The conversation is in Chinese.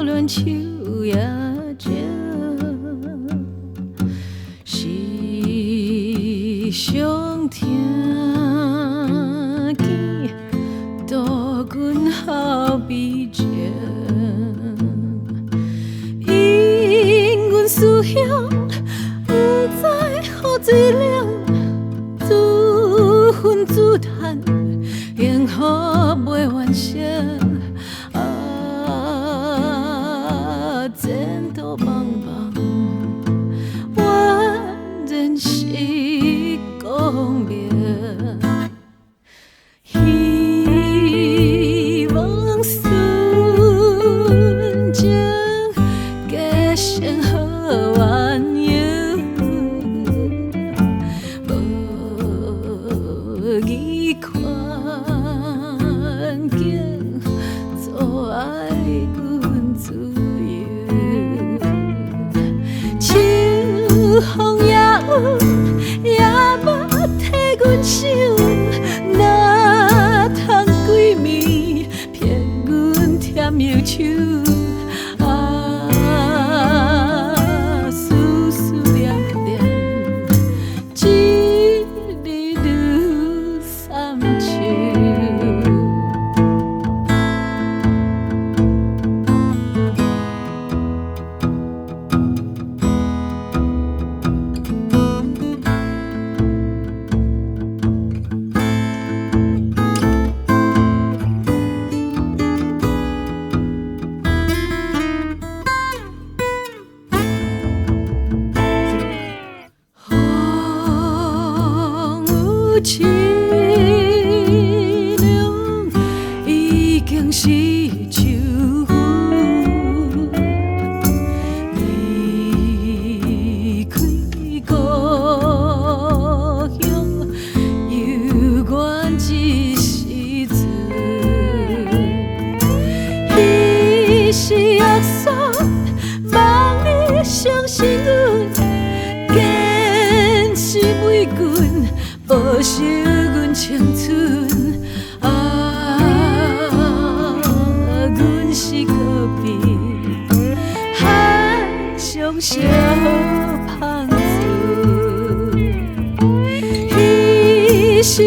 恋手也静，是上疼见渡阮后悲情，因阮思乡不知何水凉，自恨自叹，幸福袂完成。前途茫茫，我仍是光明。希望顺情加成好鸳鸯，无意看境，阻碍阮自由。秋风也有，也无替阮想，哪通几暝骗阮甜忧愁？啊，思思念念，一日愈三秋。凄凉已经是秋雨，离开故乡，犹原一时阵。彼时约束，望你相信阮，坚持每句。保守阮青春，啊，阮是隔壁海上小芳子，彼时。